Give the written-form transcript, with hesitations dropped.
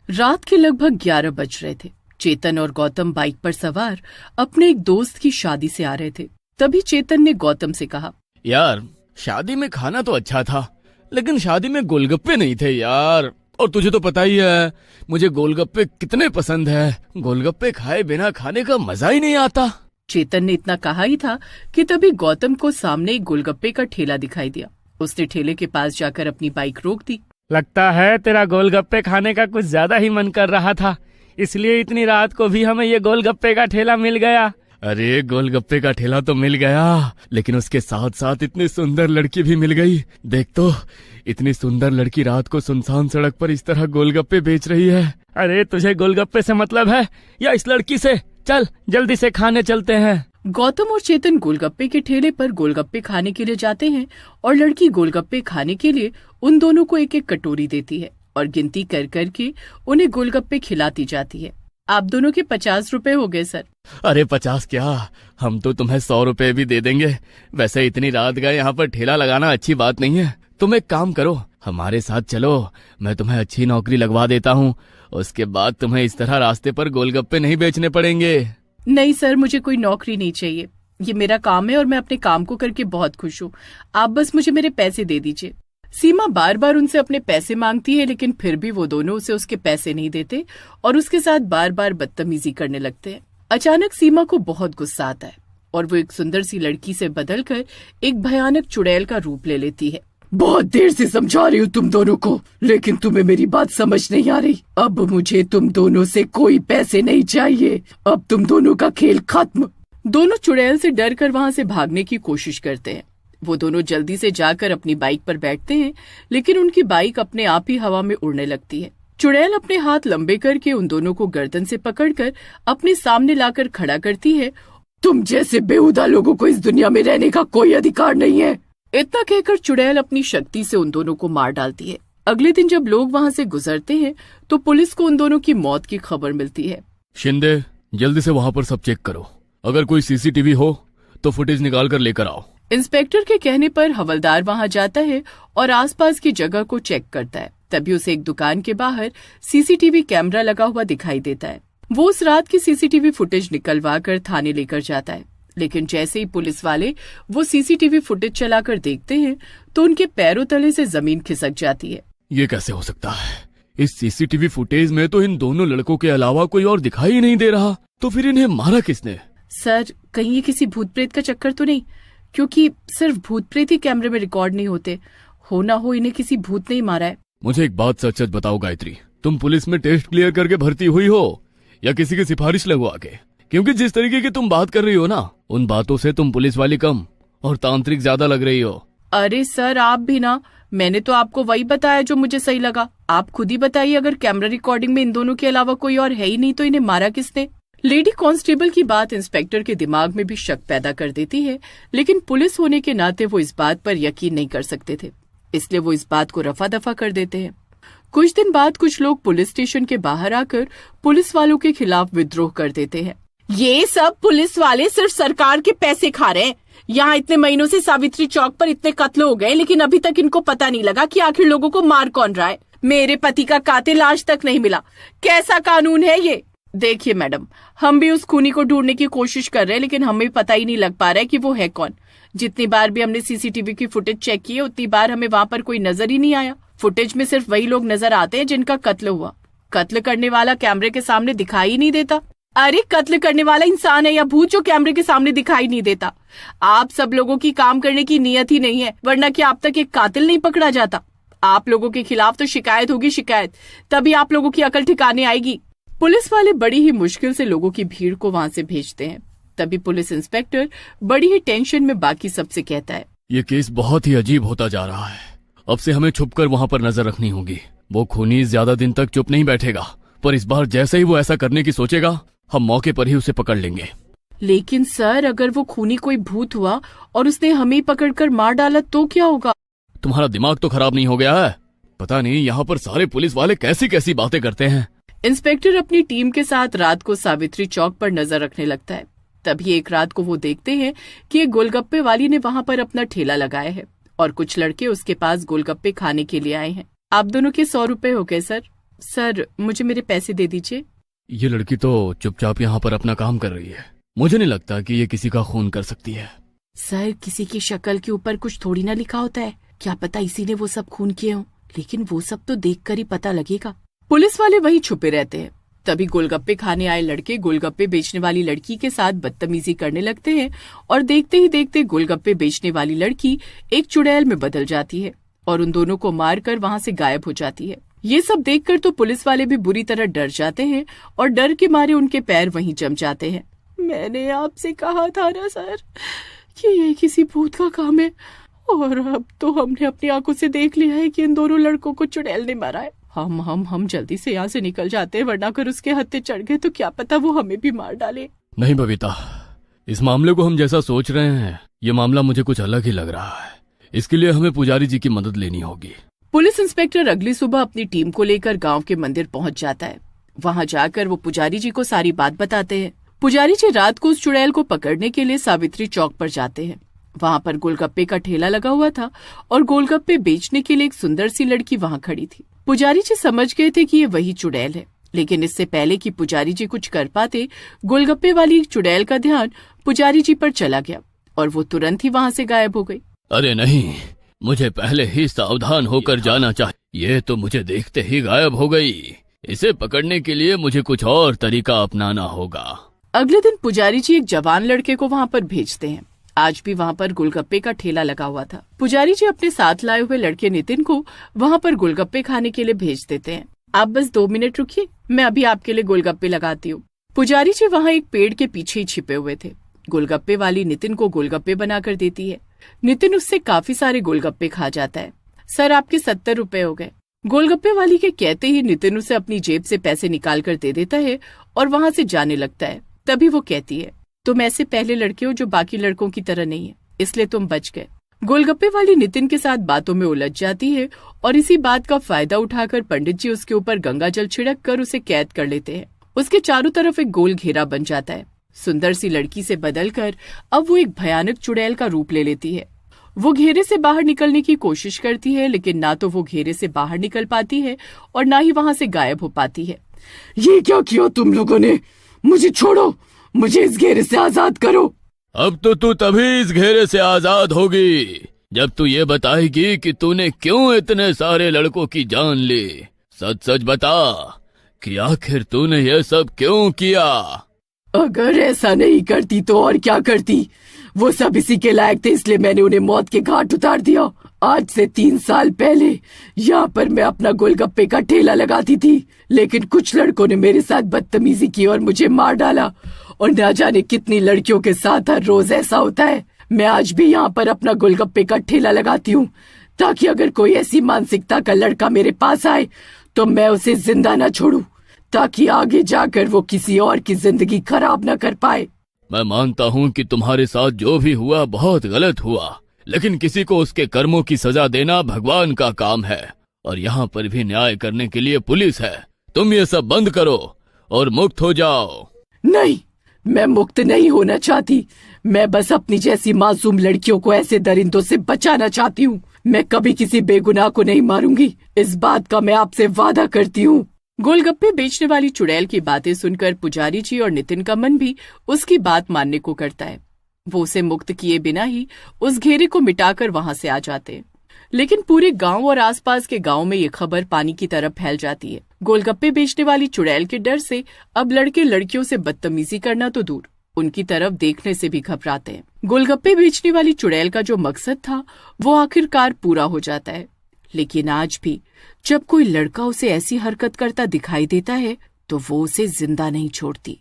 रात के लगभग 11 बज रहे थे। चेतन और गौतम बाइक पर सवार अपने एक दोस्त की शादी से आ रहे थे। तभी चेतन ने गौतम से कहा, यार शादी में खाना तो अच्छा था, लेकिन शादी में गोलगप्पे नहीं थे यार। और तुझे तो पता ही है मुझे गोलगप्पे कितने पसंद है। गोलगप्पे खाए बिना खाने का मजा ही नहीं आता। चेतन ने इतना कहा ही था कि तभी गौतम को सामने एक गोलगप्पे का ठेला दिखाई दिया। उसने ठेले के पास जाकर अपनी बाइक रोक दी। लगता है तेरा गोलगप्पे खाने का कुछ ज्यादा ही मन कर रहा था, इसलिए इतनी रात को भी हमें ये गोलगप्पे का ठेला मिल गया। अरे गोलगप्पे का ठेला तो मिल गया, लेकिन उसके साथ साथ इतनी सुंदर लड़की भी मिल गई। देख तो, इतनी सुंदर लड़की रात को सुनसान सड़क पर इस तरह गोलगप्पे बेच रही है। अरे तुझे गोलगप्पे से मतलब है या इस लड़की से? चल जल्दी से खाने चलते हैं। गौतम और चेतन गोलगप्पे के ठेले पर गोलगप्पे खाने के लिए जाते हैं और लड़की गोलगप्पे खाने के लिए उन दोनों को एक एक कटोरी देती है और गिनती कर कर के उन्हें गोलगप्पे खिलाती जाती है। आप दोनों के 50 रुपए हो गए सर। अरे 50 क्या, हम तो तुम्हें 100 रुपए भी दे देंगे। वैसे इतनी रात गए यहाँ पर ठेला लगाना अच्छी बात नहीं है। तुम एक काम करो, हमारे साथ चलो, मैं तुम्हें अच्छी नौकरी लगवा देता हूँ। उसके बाद तुम्हें इस तरह रास्ते पर गोलगप्पे नहीं बेचने पड़ेंगे। नहीं सर, मुझे कोई नौकरी नहीं चाहिए। ये मेरा काम है और मैं अपने काम को करके बहुत खुश हूँ। आप बस मुझे मेरे पैसे दे दीजिए। सीमा बार बार उनसे अपने पैसे मांगती है, लेकिन फिर भी वो दोनों उसे उसके पैसे नहीं देते और उसके साथ बार बार बदतमीजी करने लगते हैं। अचानक सीमा को बहुत गुस्सा आता है और वो एक सुंदर सी लड़की से बदलकर एक भयानक चुड़ैल का रूप ले लेती है। बहुत देर से समझा रही हूँ तुम दोनों को, लेकिन तुम्हें मेरी बात समझ नहीं आ रही। अब मुझे तुम दोनों से कोई पैसे नहीं चाहिए। अब तुम दोनों का खेल खत्म। दोनों चुड़ैल से डर कर वहाँ से भागने की कोशिश करते हैं। वो दोनों जल्दी से जाकर अपनी बाइक पर बैठते हैं, लेकिन उनकी बाइक अपने आप ही हवा में उड़ने लगती है। चुड़ैल अपने हाथ लंबे करके उन दोनों को गर्दन से पकड़कर अपने सामने लाकर खड़ा करती है। तुम जैसे बेहुदा लोगों को इस दुनिया में रहने का कोई अधिकार नहीं है। इतना कहकर चुड़ैल अपनी शक्ति से उन दोनों को मार डालती है। अगले दिन जब लोग वहाँ से गुजरते हैं तो पुलिस को उन दोनों की मौत की खबर मिलती है। शिंदे, जल्दी से वहाँ पर सब चेक करो। अगर कोई सीसीटीवी हो तो फुटेज निकाल कर लेकर आओ। इंस्पेक्टर के कहने पर हवलदार वहाँ जाता है और आसपास की जगह को चेक करता है। तभी उसे एक दुकान के बाहर सीसीटीवी कैमरा लगा हुआ दिखाई देता है। वो उस रात की सीसीटीवी फुटेज निकलवा कर थाने लेकर जाता है, लेकिन जैसे ही पुलिस वाले वो सीसीटीवी फुटेज चलाकर देखते हैं तो उनके पैरों तले से जमीन खिसक जाती है। ये कैसे हो सकता है? इस सीसीटीवी फुटेज में तो इन दोनों लड़कों के अलावा कोई और दिखाई ही नहीं दे रहा। तो फिर इन्हें मारा किसने? सर, कहीं ये किसी भूत प्रेत का चक्कर तो नहीं? क्योंकि सिर्फ भूत प्रेत ही कैमरे में रिकॉर्ड नहीं होते। हो ना हो इन्हें किसी भूत ने ही मारा है। मुझे एक बात सच सच बताओ गायत्री, तुम पुलिस में टेस्ट क्लियर करके भर्ती हुई हो या किसी की सिफारिश लगवा के? क्योंकि जिस तरीके की तुम बात कर रही हो ना, उन बातों से तुम पुलिस वाली कम और तांत्रिक ज्यादा लग रही हो। अरे सर, आप भी ना, मैंने तो आपको वही बताया जो मुझे सही लगा। आप खुद ही बताइए, अगर कैमरा रिकॉर्डिंग में इन दोनों के अलावा कोई और है ही नहीं तो इन्हें मारा किसने? लेडी कांस्टेबल की बात इंस्पेक्टर के दिमाग में भी शक पैदा कर देती है, लेकिन पुलिस होने के नाते वो इस बात पर यकीन नहीं कर सकते थे, इसलिए वो इस बात को रफा दफा कर देते हैं। कुछ दिन बाद कुछ लोग पुलिस स्टेशन के बाहर आकर पुलिस वालों के खिलाफ विद्रोह कर देते हैं। ये सब पुलिस वाले सिर्फ सरकार के पैसे खा रहे हैं। यहाँ इतने महीनों से सावित्री चौक पर इतने कत्ल हो गए, लेकिन अभी तक इनको पता नहीं लगा कि आखिर लोगों को मार कौन रहा है। मेरे पति का कातिल आज तक नहीं मिला। कैसा कानून है ये? देखिए मैडम, हम भी उस खूनी को ढूंढने की कोशिश कर रहे हैं, लेकिन हमें पता ही नहीं लग पा रहा है कि वो है कौन। जितनी बार भी हमने सीसीटीवी की फुटेज चेक की है, उतनी बार हमें वहाँ पर कोई नजर ही नहीं आया। फुटेज में सिर्फ वही लोग नजर आते हैं जिनका कत्ल हुआ। कत्ल करने वाला कैमरे के सामने दिखाई ही नहीं देता। अरे कत्ल करने वाला इंसान है या भूत जो कैमरे के सामने दिखाई नहीं देता? आप सब लोगों की काम करने की नीयत ही नहीं है, वरना क्या अब तक एक कातिल नहीं पकड़ा जाता? आप लोगों के खिलाफ तो शिकायत होगी, शिकायत, तभी आप लोगों की अकल ठिकाने आएगी। पुलिस वाले बड़ी ही मुश्किल से लोगों की भीड़ को वहाँ से भेजते हैं। तभी पुलिस इंस्पेक्टर बड़ी ही टेंशन में बाकी सबसे कहता है, ये केस बहुत ही अजीब होता जा रहा है। अब से हमें छुपकर वहाँ पर नजर रखनी होगी। वो खूनी ज्यादा दिन तक चुप नहीं बैठेगा, पर इस बार जैसे ही वो ऐसा करने की सोचेगा, हम मौके पर ही उसे पकड़ लेंगे। लेकिन सर, अगर वो खूनी कोई भूत हुआ और उसने हमें पकड़कर मार डाला तो क्या होगा? तुम्हारा दिमाग तो खराब नहीं हो गया है? पता नहीं यहाँ पर सारे पुलिस वाले कैसी कैसी बातें करते हैं। इंस्पेक्टर अपनी टीम के साथ रात को सावित्री चौक पर नजर रखने लगता है। तभी एक रात को वो देखते हैं कि एक गोलगप्पे वाली ने वहाँ पर अपना ठेला लगाया है और कुछ लड़के उसके पास गोलगप्पे खाने के लिए आए हैं। आप दोनों के 100 रुपए हो गए सर। सर मुझे मेरे पैसे दे दीजिए। ये लड़की तो चुपचाप यहाँ पर अपना काम कर रही है, मुझे नहीं लगता कि ये किसी का खून कर सकती है। सर किसी की शक्ल के ऊपर कुछ थोड़ी ना लिखा होता है, क्या पता इसी ने वो सब खून किए हों, लेकिन वो सब तो देखकर ही पता लगेगा। पुलिस वाले वहीं छुपे रहते हैं। तभी गोलगप्पे खाने आए लड़के गोलगप्पे बेचने वाली लड़की के साथ बदतमीजी करने लगते हैं और देखते ही देखते गोलगप्पे बेचने वाली लड़की एक चुड़ैल में बदल जाती है और उन दोनों को मारकर वहां से गायब हो जाती है। ये सब देखकर तो पुलिस वाले भी बुरी तरह डर जाते हैं और डर के मारे उनके पैर वहीं जम जाते हैं। मैंने आपसे कहा था ना सर कि ये किसी भूत का काम है, और अब तो हमने अपनी आंखों से देख लिया है कि इन दोनों लड़कों को चुड़ैल ने मारा है। हम जल्दी से यहाँ से निकल जाते हैं, वरना अगर उसके हत्थे चढ़ गए तो क्या पता वो हमें भी मार डाले। नहीं बबीता, इस मामले को हम जैसा सोच रहे हैं ये मामला मुझे कुछ अलग ही लग रहा है। इसके लिए हमें पुजारी जी की मदद लेनी होगी। पुलिस इंस्पेक्टर अगली सुबह अपनी टीम को लेकर गांव के मंदिर पहुंच जाता है। वहां जाकर वो पुजारी जी को सारी बात बताते हैं। पुजारी जी रात को उस चुड़ैल को पकड़ने के लिए सावित्री चौक पर जाते हैं। वहां पर गोलगप्पे का ठेला लगा हुआ था और गोलगप्पे बेचने के लिए एक सुंदर सी लड़की वहां खड़ी थी। पुजारी जी समझ गए थे कि ये वही चुड़ैल है, लेकिन इससे पहले कि पुजारी जी कुछ कर पाते, गोलगप्पे वाली चुड़ैल का ध्यान पुजारी जी पर चला गया और वो तुरंत ही वहां से गायब हो गई। अरे नहीं, मुझे पहले ही सावधान होकर जाना चाहिए। ये तो मुझे देखते ही गायब हो गई। इसे पकड़ने के लिए मुझे कुछ और तरीका अपनाना होगा। अगले दिन पुजारी जी एक जवान लड़के को वहां पर भेजते हैं। आज भी वहां पर गोलगप्पे का ठेला लगा हुआ था। पुजारी जी अपने साथ लाए हुए लड़के नितिन को वहां पर गोलगप्पे खाने के लिए भेज देते हैं। आप बस 2 मिनट रुकिए, मैं अभी आपके लिए गोलगप्पे लगाती हूँ। पुजारी जी वहाँ एक पेड़ के पीछे ही छिपे हुए थे। गोलगप्पे वाली नितिन को गोलगप्पे बनाकर देती है। नितिन उससे काफी सारे गोलगप्पे खा जाता है। सर आपके 70 रुपए हो गए। गोलगप्पे वाली के कहते ही नितिन उसे अपनी जेब से पैसे निकाल कर दे देता है और वहाँ से जाने लगता है। तभी वो कहती है, तुम ऐसे पहले लड़के हो जो बाकी लड़कों की तरह नहीं है, इसलिए तुम बच गए। गोलगप्पे वाली नितिन के साथ बातों में उलझ जाती है और इसी बात का फायदा उठाकर पंडित जी उसके ऊपर गंगा जल छिड़क कर उसे कैद कर लेते हैं। उसके चारों तरफ एक गोल घेरा बन जाता है। सुंदर सी लड़की से बदलकर अब वो एक भयानक चुड़ैल का रूप ले लेती है। वो घेरे से बाहर निकलने की कोशिश करती है, लेकिन ना तो वो घेरे से बाहर निकल पाती है और ना ही वहाँ से गायब हो पाती है। ये क्या किया तुम लोगों ने? मुझे छोड़ो, मुझे इस घेरे से आजाद करो। अब तो तू तभी इस घेरे से आजाद होगी जब तू ये बताएगी कि तूने क्यों इतने सारे लड़कों की जान ली। सच सच बता कि आखिर तूने ये सब क्यों किया। अगर ऐसा नहीं करती तो और क्या करती? वो सब इसी के लायक थे, इसलिए मैंने उन्हें मौत के घाट उतार दिया। आज से 3 साल पहले यहाँ पर मैं अपना गोलगप्पे का ठेला लगाती थी, लेकिन कुछ लड़कों ने मेरे साथ बदतमीजी की और मुझे मार डाला। और ना जाने कितनी लड़कियों के साथ हर रोज ऐसा होता है। मैं आज भी यहाँ पर अपना गोलगप्पे का ठेला लगाती हूँ, ताकि अगर कोई ऐसी मानसिकता का लड़का मेरे पास आए तो मैं उसे जिंदा न छोड़ूं, ताकि आगे जाकर वो किसी और की जिंदगी खराब न कर पाए। मैं मानता हूँ कि तुम्हारे साथ जो भी हुआ बहुत गलत हुआ, लेकिन किसी को उसके कर्मों की सजा देना भगवान का काम है और यहाँ पर भी न्याय करने के लिए पुलिस है। तुम ये सब बंद करो और मुक्त हो जाओ। नहीं, मैं मुक्त नहीं होना चाहती। मैं बस अपनी जैसी मासूम लड़कियों को ऐसे दरिंदों से बचाना चाहती हूँ। मैं कभी किसी बेगुनाह को नहीं मारूंगी, इस बात का मैं आपसे वादा करती हूँ। गोलगप्पे बेचने वाली चुड़ैल की बातें सुनकर पुजारी जी और नितिन का मन भी उसकी बात मानने को करता है। वो उसे मुक्त किए बिना ही उस घेरे को मिटाकर वहां से आ जाते हैं। लेकिन पूरे गांव और आसपास के गांव में ये खबर पानी की तरह फैल जाती है। गोलगप्पे बेचने वाली चुड़ैल के डर से अब लड़के लड़कियों से बदतमीजी करना तो दूर, उनकी तरफ देखने से भी घबराते हैं। गोलगप्पे बेचने वाली चुड़ैल का जो मकसद था वो आखिरकार पूरा हो जाता है। लेकिन आज भी जब कोई लड़का उसे ऐसी हरकत करता दिखाई देता है तो वो उसे जिंदा नहीं छोड़ती।